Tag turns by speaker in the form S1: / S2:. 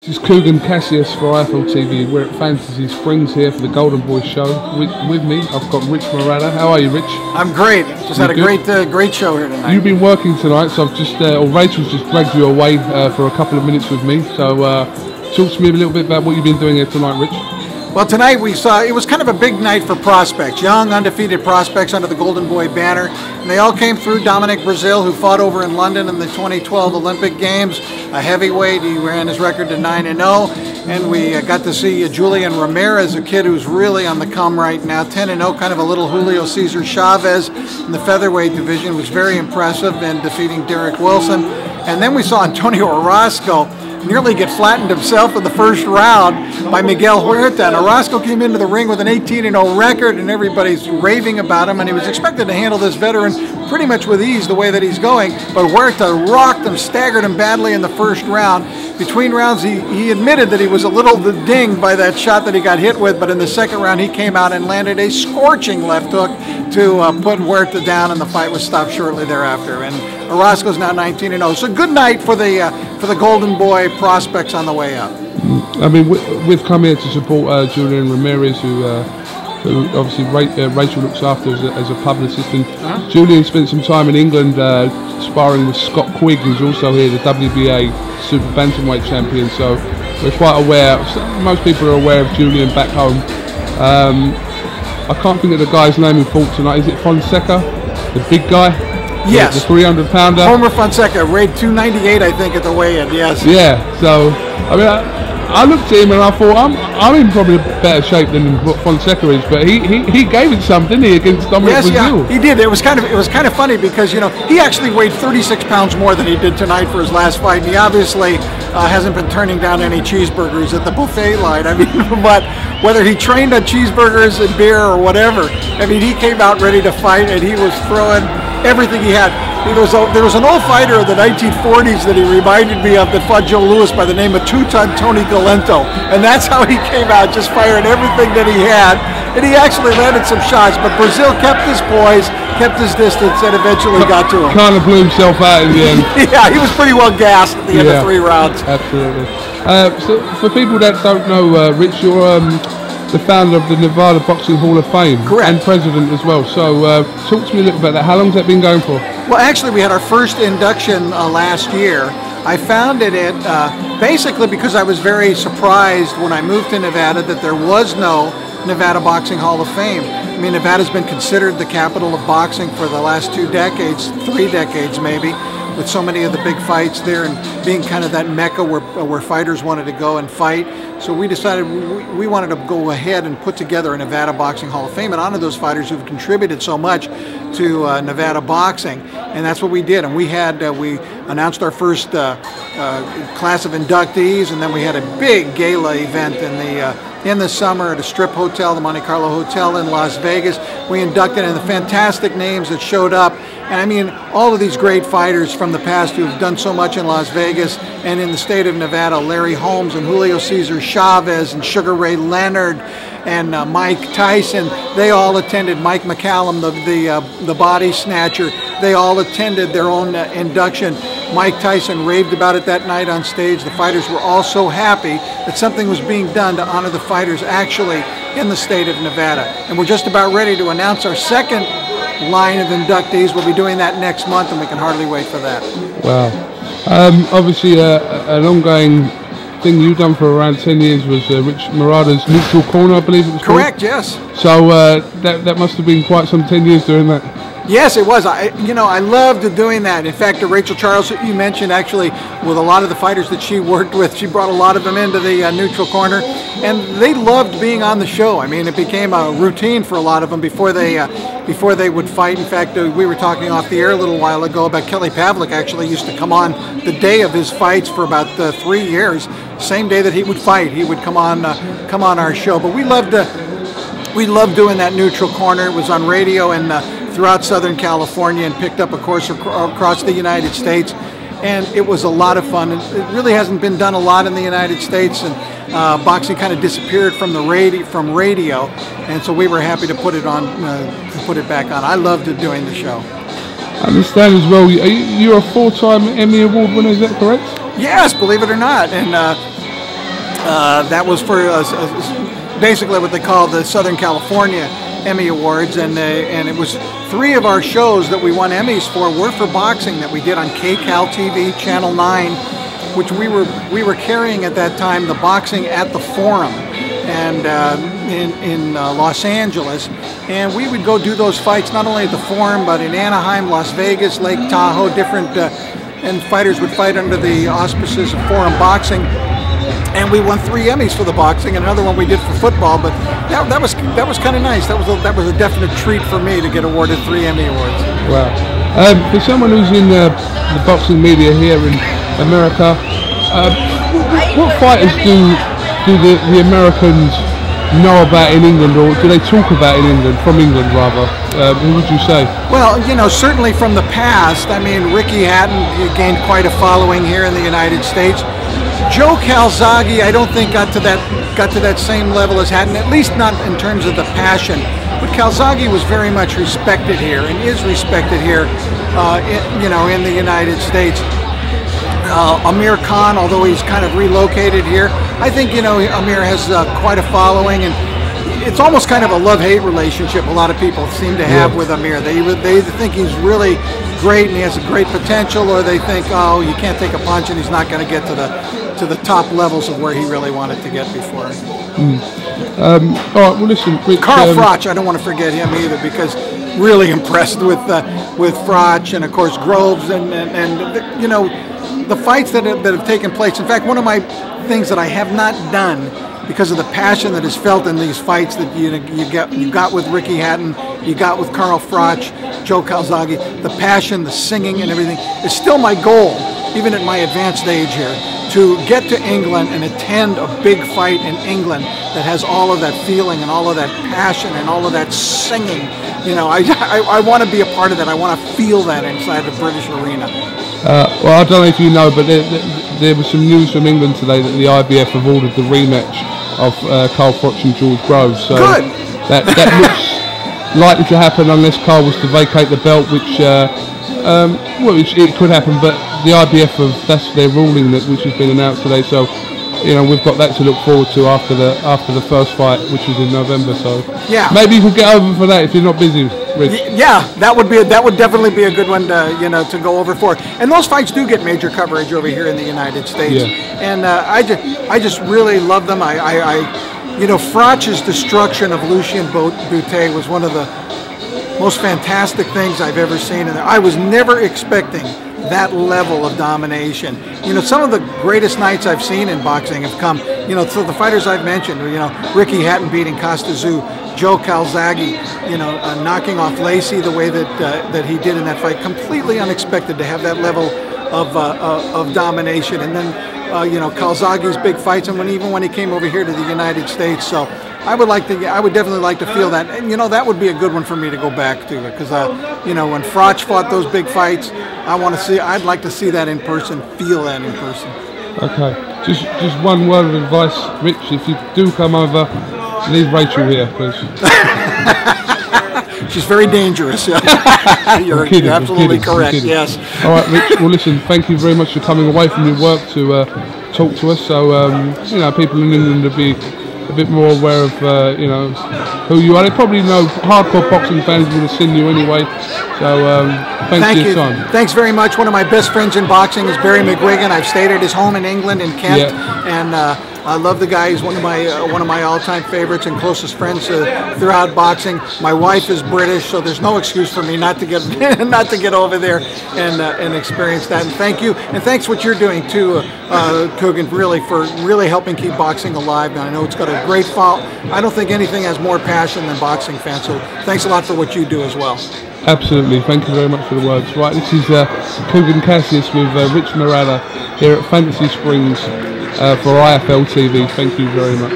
S1: This is Kugan Cassius for IFL TV. We're at Fantasy Springs here for the Golden Boy show. With me, I've got Rich Marotta. How are you, Rich?
S2: I'm great. Just had a great show here tonight.
S1: You've been working tonight, so I've just, or Rachel's just dragged you away for a couple of minutes with me. So talk to me a little bit about what you've been doing here tonight, Rich.
S2: Well, tonight we saw, it was kind of a big night for prospects, young, undefeated prospects under the Golden Boy banner. And they all came through. Dominic Brazil, who fought over in London in the 2012 Olympic Games, a heavyweight. He ran his record to 9-0. And we got to see Julian Ramirez, a kid who's really on the come right now, 10-0, kind of a little Julio Cesar Chavez in the featherweight division, was very impressive in defeating Derek Wilson. And then we saw Antonio Orozco nearly get flattened himself in the first round by Miguel Huerta. And Orozco came into the ring with an 18-0 record, and everybody's raving about him, and he was expected to handle this veteran pretty much with ease the way that he's going. But Huerta rocked him, staggered him badly in the first round. Between rounds, he admitted that he was a little dinged by that shot that he got hit with, but in the second round, he came out and landed a scorching left hook to put Huerta down, and the fight was stopped shortly thereafter. And Orozco's now 19-0. So good night for the Golden Boy prospects on the way up.
S1: I mean, we've come here to support Julian Ramirez, who obviously Rachel looks after as a publicist. And Julian spent some time in England sparring with Scott Quigg, who's also here, the WBA Super Bantamweight champion. So we're quite aware. Most people are aware of Julian back home. I can't think of the guy's name who fought tonight. Is it Fonseca, the big guy?
S2: Yes.
S1: The 300-pounder.
S2: Homer Fonseca, weighed 298, I think, at the weigh-in, yes.
S1: Yeah, so, I mean, I looked at him and I thought, I'm in probably better shape than what Fonseca is, but he gave it some, didn't he, against Dominic Brazil?
S2: Yeah, he did. It was kind of funny because, you know, he actually weighed 36 pounds more than he did tonight for his last fight, and he obviously hasn't been turning down any cheeseburgers at the buffet line. I mean, but whether he trained on cheeseburgers and beer or whatever, I mean, he came out ready to fight, and he was throwing everything he had. There was an old fighter in the 1940s that he reminded me of that fought Joe Louis by the name of Two-Ton Tony Galento, and that's how he came out, just firing everything that he had, and he actually landed some shots, but Brazil kept his poise, kept his distance, and eventually got to him.
S1: Kind of blew himself out in the end.
S2: Yeah, he was pretty well gassed at the end of 3 rounds.
S1: Absolutely. So for people that don't know, Rich, you're the founder of the Nevada Boxing Hall of Fame.
S2: Correct.
S1: And president as well. So talk to me a little about that. How long has that been going for?
S2: Well, actually, we had our first induction last year. I founded it basically because I was very surprised when I moved to Nevada that there was no Nevada Boxing Hall of Fame. I mean, Nevada's been considered the capital of boxing for the last 2 decades, 3 decades maybe, with so many of the big fights there and being kind of that mecca where fighters wanted to go and fight. So we decided we wanted to go ahead and put together a Nevada Boxing Hall of Fame and honor those fighters who've contributed so much to Nevada boxing, and that's what we did. And we announced our first class of inductees, and then we had a big gala event in the summer at a strip hotel, the Monte Carlo Hotel in Las Vegas. We inducted in the fantastic names that showed up. And I mean, all of these great fighters from the past who have done so much in Las Vegas and in the state of Nevada, Larry Holmes and Julio Cesar Chavez and Sugar Ray Leonard and Mike Tyson, they all attended. Mike McCallum, the body snatcher, they all attended their own induction. Mike Tyson raved about it that night on stage. The fighters were all so happy that something was being done to honor the fighters actually in the state of Nevada. And we're just about ready to announce our second line of inductees. We'll be doing that next month, and we can hardly wait for that.
S1: Wow. Obviously, an ongoing thing you've done for around 10 years was Rich Marotta's Neutral Corner, I believe it was called.
S2: Correct, yes.
S1: So that must have been quite some 10 years doing that.
S2: Yes, it was. I loved doing that. In fact, Rachel Charles, you mentioned, actually, with a lot of the fighters that she worked with, she brought a lot of them into the Neutral Corner, and they loved being on the show. I mean, it became a routine for a lot of them before they would fight. In fact, we were talking off the air a little while ago about Kelly Pavlik actually used to come on the day of his fights for about 3 years. Same day that he would fight, he would come on our show. But we loved doing that Neutral Corner. It was on radio and throughout Southern California and picked up, of course, across the United States. And it was a lot of fun. And it really hasn't been done a lot in the United States, and boxing kind of disappeared from radio, and so we were happy to put it on, to put it back on. I loved doing the show.
S1: I understand as well. You're a 4-time Emmy Award winner, is that correct?
S2: Yes, believe it or not. And That was for basically what they call the Southern California Emmy Awards, and it was 3 of our shows that we won Emmys for were for boxing that we did on KCAL TV, Channel 9, which we were carrying at that time the boxing at the Forum, and in Los Angeles, and we would go do those fights not only at the Forum but in Anaheim, Las Vegas, Lake Tahoe, different, and fighters would fight under the auspices of Forum Boxing. And we won 3 Emmys for the boxing, and another one we did for football. But that was kind of nice. That was a definite treat for me to get awarded 3 Emmy awards.
S1: Wow. For someone who's in the boxing media here in America, what fighters do the Americans know about in England, or do they talk about in England, from England rather? Who would you say?
S2: Well, certainly from the past. I mean, Ricky Hatton gained quite a following here in the United States. Joe Calzaghe, I don't think got to that same level as Hatton, at least not in terms of the passion. But Calzaghe was very much respected here, and is respected here, in the United States. Amir Khan, although he's kind of relocated here, I think Amir has quite a following, and it's almost kind of a love-hate relationship a lot of people seem to have with Amir. They think he's really great and he has a great potential, or they think, oh, you can't take a punch and he's not going to get to the top levels of where he really wanted to get before.
S1: All right, well listen, Rich,
S2: Carl Froch, I don't want to forget him either, because really impressed with Froch, and of course Groves, and the fights that have taken place. In fact, one of my things that I have not done, because of the passion that is felt in these fights that you got with Ricky Hatton, you got with Carl Froch, Joe Calzaghe, the passion, the singing and everything, is still my goal, even at my advanced age here, to get to England and attend a big fight in England that has all of that feeling and all of that passion and all of that singing. I want to be a part of that. I want to feel that inside the British arena.
S1: Well, I don't know if you know, but there was some news from England today that the IBF have ordered the rematch of Carl Froch and George Groves. So
S2: good.
S1: That looks likely to happen unless Carl was to vacate the belt, which it could happen. But the IBF that's their ruling which has been announced today. So we've got that to look forward to after the first fight, which was in November. So
S2: yeah,
S1: maybe you could get over for that if you're not busy, Rich.
S2: Yeah, that would definitely be a good one to go over for. And those fights do get major coverage over here in the United States.
S1: Yeah.
S2: And I just really love them. Froch's destruction of Lucien Boutet was one of the most fantastic things I've ever seen. And I was never expecting that level of domination. Some of the greatest nights I've seen in boxing have come, so the fighters I've mentioned, Ricky Hatton beating Costa Tszyu, Joe Calzaghe, knocking off Lacey the way that he did in that fight, completely unexpected to have that level of domination. And then, Calzaghe's big fights, and even when he came over here to the United States. So I would definitely like to feel that, and that would be a good one for me to go back to, because when Froch fought those big fights, I'd like to see that in person, feel that in person.
S1: Okay, just one word of advice, Rich. If you do come over, leave Rachel here, please.
S2: She's very dangerous. You're absolutely correct. Yes.
S1: All right, Rich. Well, listen. Thank you very much for coming away from your work to talk to us. So people in England will be a bit more aware of who you are. They probably know, hardcore boxing fans would have seen you anyway. So thanks for your time.
S2: Thanks very much. One of my best friends in boxing is Barry McGuigan. I've stayed at his home in England, in Kent, and I love the guy. He's one of my all-time favorites and closest friends throughout boxing. My wife is British, so there's no excuse for me not to get over there and experience that. And thank you, and thanks what you're doing too, Kugan, for really helping keep boxing alive. And I know it's got a great follow. I don't think anything has more passion than boxing fans. So thanks a lot for what you do as well.
S1: Absolutely, thank you very much for the words. Right, this is Kugan Cassius with Rich Marotta here at Fantasy Springs for IFL TV. Thank you very much.